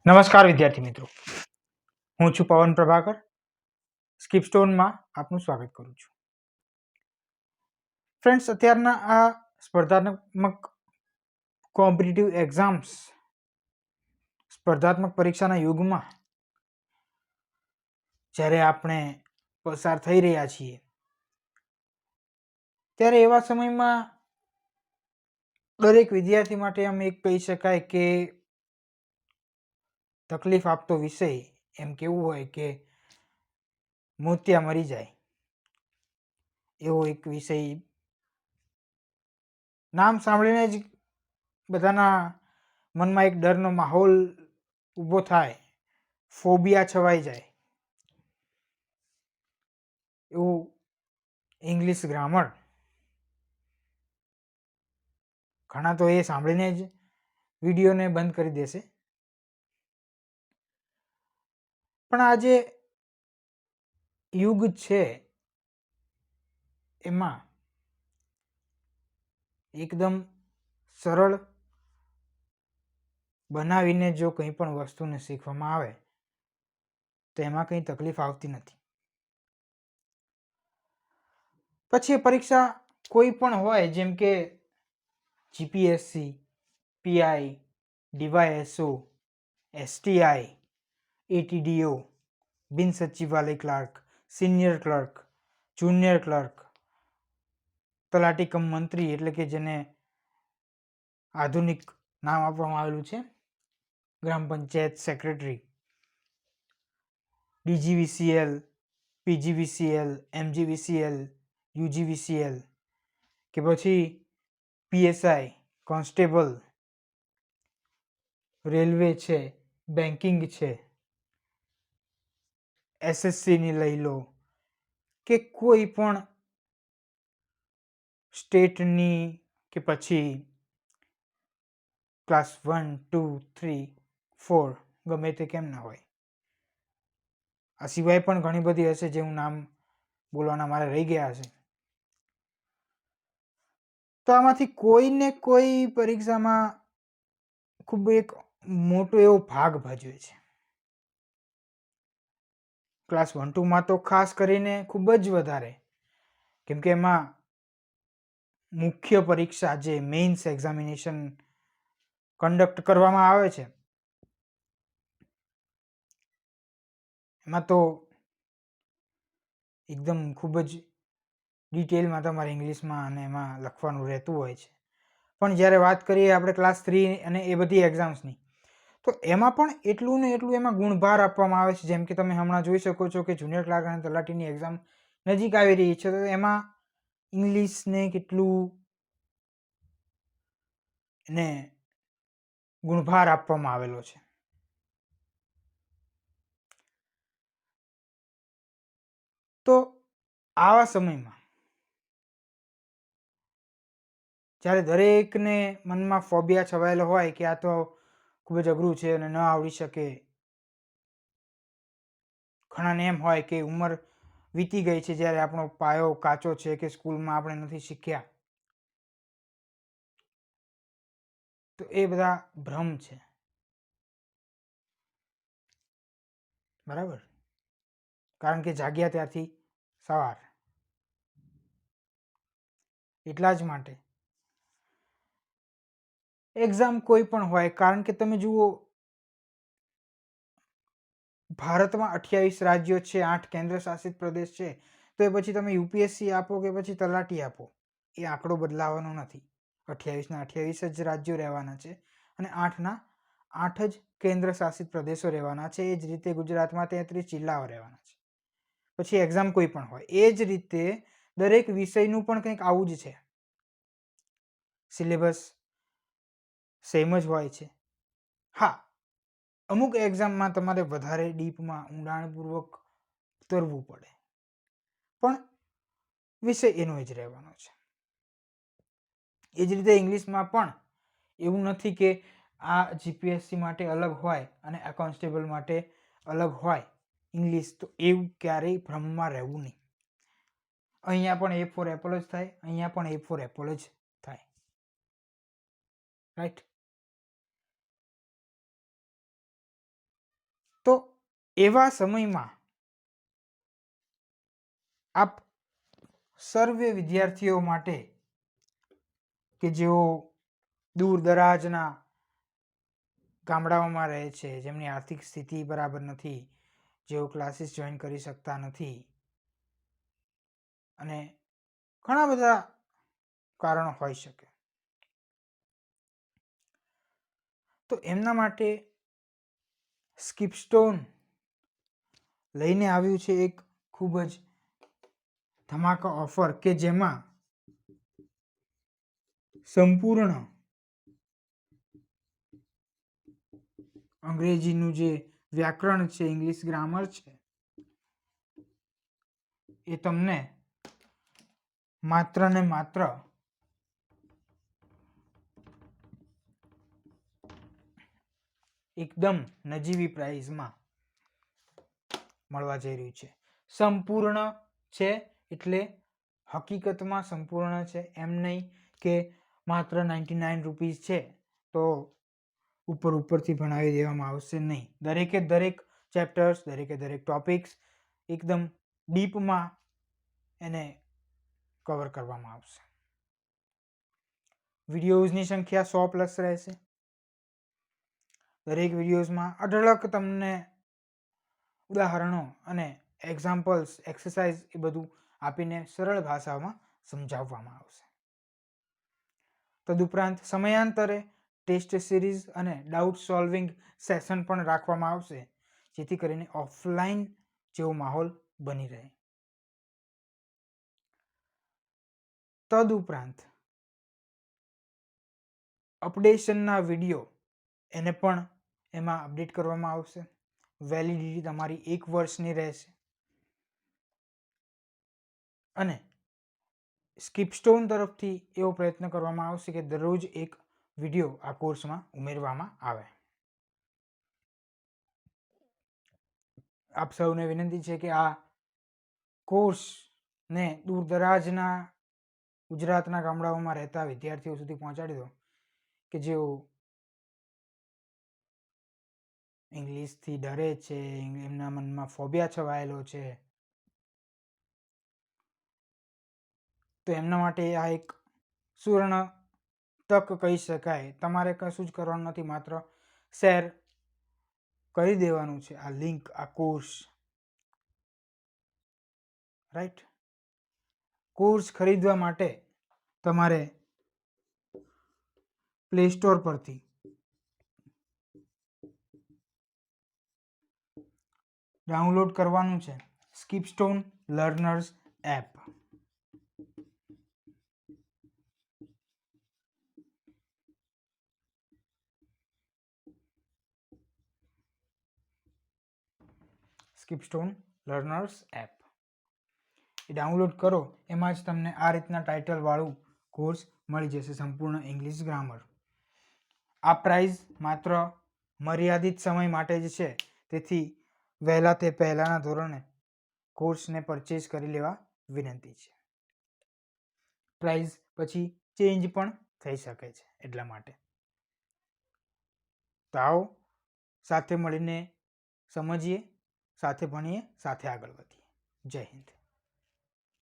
નમસ્કાર વિદ્યાર્થી મિત્રો, હું છું પવન પ્રભાકર. સ્કિપસ્ટોનમાં આપનું સ્વાગત કરું છું. ફ્રેન્ડ્સ, અત્યારના આ સ્પર્ધાત્મક કોમ્પિટિટિવ એક્ઝામ્સ, સ્પર્ધાત્મક પરીક્ષાના યુગમાં જ્યારે આપણે પસાર થઈ રહ્યા છીએ, ત્યારે એવા સમયમાં દરેક વિદ્યાર્થી માટે આમ એક કહી શકાય કે તકલીફ આપતો વિષય એમ કેવું હોય કે મોતિયા મરી જાય એવો એક વિષય. નામ સાંભળીને જ બધાના મનમાં એક ડરનો માહોલ ઊભો થાય, ફોબિયા છવાઈ જાય એવું ઇંગ્લિશ ગ્રામર. ઘણા તો એ સાંભળીને જ વિડીયોને બંધ કરી દેશે. પણ આ જે યુગ છે એમાં એકદમ સરળ બનાવીને જો કંઈ પણ વસ્તુને શીખવામાં આવે તો એમાં કંઈ તકલીફ આવતી નથી. પછી પરીક્ષા કોઈ પણ હોય, જેમ કે GPSC, PI, DYSO, STI, ATDO, બિન સચિવાલય clerk, senior clerk, junior clerk, તલાટી કમ મંત્રી એટલે કે જેને આધુનિક નામ આપવામાં આવેલું છે ગ્રામ panchayat secretary, DGVCL, PGVCL, MGVCL, UGVCL, કે પછી પીએસઆઈ, કોન્સ્ટેબલ, રેલવે છે, બેન્કિંગ છે, એસએસસીની લઈ લો કે કોઈ પણ સ્ટેટની કે પછી ક્લાસ 1, 2, 3, 4 ગમે તે કેમ ના હોય. આ સિવાય પણ ઘણી બધી હશે જે હું નામ બોલવાના મારે રહી ગયા હશે. તો આમાંથી કોઈને કોઈ પરીક્ષામાં ખૂબ એક મોટો એવો ભાગ ભજવે છે. ક્લાસ 1, 2માં તો ખાસ કરીને ખૂબ જ વધારે, કેમ કે એમાં મુખ્ય પરીક્ષા જે મેઇન્સ એક્ઝામિનેશન કન્ડક્ટ કરવામાં આવે છે એમાં તો એકદમ ખૂબ જ ડિટેલમાં તમારે ઇંગ્લિશમાં અને એમાં લખવાનું રહેતું હોય છે. પણ જ્યારે વાત કરીએ આપણે ક્લાસ 3 અને એ બધી એક્ઝામ્સની, તો એમાં પણ એટલું ને એટલું એમાં ગુણભાર આપવામાં આવે છે. જેમ કે તમે હમણાં જોઈ શકો છો કે જુનિયર ક્લાર્ક અને તલાટીની એક્ઝામ નજીક આવી રહી છે, તો એમાં ઇંગ્લિશને કેટલું ને ગુણભાર આપવામાં આવેલો છે. તો આવા સમયમાં જ્યારે દરેકને મનમાં ફોબિયા છવાયેલો હોય કે આ તો ખૂબ જ અઘરું છે અને ન આવડી શકે, ઘણાને એમ હોય કે ઉંમર વીતી ગઈ છે, જ્યારે આપણો પાયો કાચો છે કે સ્કૂલમાં આપણે નથી શીખ્યા, તો એ બધા ભ્રમ છે. બરાબર? કારણ કે જાગ્યા ત્યારથી સવાર. એટલા જ માટે એક્ઝામ કોઈ પણ હોય, કારણ કે તમે જુઓ ભારતમાં 28 રાજ્યો છે, 8 કેન્દ્ર શાસિત પ્રદેશ છે, તો એ પછી તમે યુપીએસસી આપો કે પછી તલાટી આપો, એ આંકડો બદલાવાનો નથી. 28ના 28 જ રાજ્યો રહેવાના છે અને 8ના 8 જ કેન્દ્ર શાસિત પ્રદેશો રહેવાના છે. એ જ રીતે ગુજરાતમાં 33 જિલ્લાઓ રહેવાના છે. પછી એક્ઝામ કોઈ પણ હોય એ જ રીતે દરેક વિષયનું પણ કંઈક આવું જ છે. સિલેબસ સેમ જ હોય છે. હા, અમુક એક્ઝામમાં તમારે વધારે ડીપમાં ઊંડાણપૂર્વક ઉતરવું પડે, પણ વિષય એનો જ રહેવાનો છે. એ જ રીતે ઇંગ્લિશમાં પણ એવું નથી કે આ જીપીએસસી માટે અલગ હોય અને આ કોન્સ્ટેબલ માટે અલગ હોય ઇંગ્લિશ, તો એવું ક્યારેય ભ્રમમાં રહેવું નહીં. અહીંયા પણ A ફોર એપલ જ થાય, અહીંયા પણ A ફોર એપલ જ થાય. રાઈટ? તો એવા સમયમાં આપ સર્વે વિદ્યાર્થીઓ માટે કે જેઓ દૂર દરાજના ગામડાઓમાં રહે છે, જેમની આર્થિક સ્થિતિ બરાબર નથી, જેઓ ક્લાસીસ જોઈન કરી શકતા નથી અને ઘણા બધા કારણો હોઈ શકે, તો એમના માટે સ્કિપસ્ટોન લઈને આવ્યું છે એક ખૂબ જ ધમાકા ઓફર કે જેમાં સંપૂર્ણ અંગ્રેજીનું જે વ્યાકરણ છે, ઇંગ્લિશ ગ્રામર છે, એ તમને માત્ર ને માત્ર એકદમ નજીવી પ્રાઇસમાં મળવા જઈ રહ્યું છે. સંપૂર્ણ છે એટલે હકીકતમાં સંપૂર્ણ છે, એમ નહીં કે માત્ર 99 રૂપીસ છે તો ઉપરથી ભણાવી દેવામાં આવશે, નહીં. દરેકે દરેક ચેપ્ટર્સ, દરેકે દરેક ટોપિક્સ એકદમ ડીપમાં એને કવર કરવામાં આવશે. વિડીયોઝની સંખ્યા 100+ રહેશે. દરેક વિડીયોઝમાં અઢળક તમને ઉદાહરણો અને એક્ઝામ્પલ્સ, એક્સરસાઇઝ એ બધું આપીને સરળ ભાષામાં સમજાવવામાં આવશે. તદુપરાંત સમયાંતરે ટેસ્ટ સિરીઝ અને ડાઉટ સોલ્વિંગ સેશન પણ રાખવામાં આવશે, જેથી કરીને ઓફલાઈન જેવો માહોલ બની રહે. તદુપરાંત અપડેશનના વિડીયો એને પણ એમાં અપડેટ કરવામાં આવશે. વેલિડિટી તમારી 1 વર્ષની રહેશે અને સ્કિપસ્ટોન તરફથી એવો પ્રયત્ન કરવામાં આવશે કે દરરોજ એક વિડીયો આ કોર્સમાં ઉમેરવામાં આવે. આપ સૌને વિનંતી છે કે આ કોર્સને દૂર દરાજના ગુજરાતના ગામડાઓમાં રહેતા વિદ્યાર્થીઓ સુધી પહોંચાડી દો કે જેઓ ઇંગ્લિશથી ડરે છે, એમના મનમાં ફોબિયા છવાયેલો છે, તો એમના માટે આ એક સુવર્ણ તક કહી શકાય. તમારે કશું જ કરવાનું નથી, માત્ર શેર કરી દેવાનું છે આ લિંક, આ કોર્સ, રાઈટ. કોર્સ ખરીદવા માટે તમારે પ્લે સ્ટોર પરથી ડાઉનલોડ કરવાનું છે સ્કિપસ્ટોન લર્નર્સ એપ. સ્કિપસ્ટોન લર્નર્સ એપ એ ડાઉનલોડ કરો, એમાં જ તમને આ રીતના ટાઇટલ વાળું કોર્સ મળી જશે, સંપૂર્ણ ઇંગ્લિશ ગ્રામર. આ પ્રાઇઝ માત્ર મર્યાદિત સમય માટે જ છે, તેથી વહેલા તે પહેલાના ધોરણે કોર્સને પરચેઝ કરી લેવા વિનંતી છે. પ્રાઇઝ પછી ચેન્જ પણ થઈ શકે છે, એટલા માટે. તો આવો સાથે મળીને સમજીએ, સાથે ભણીએ, સાથે આગળ વધીએ. જય હિન્દ.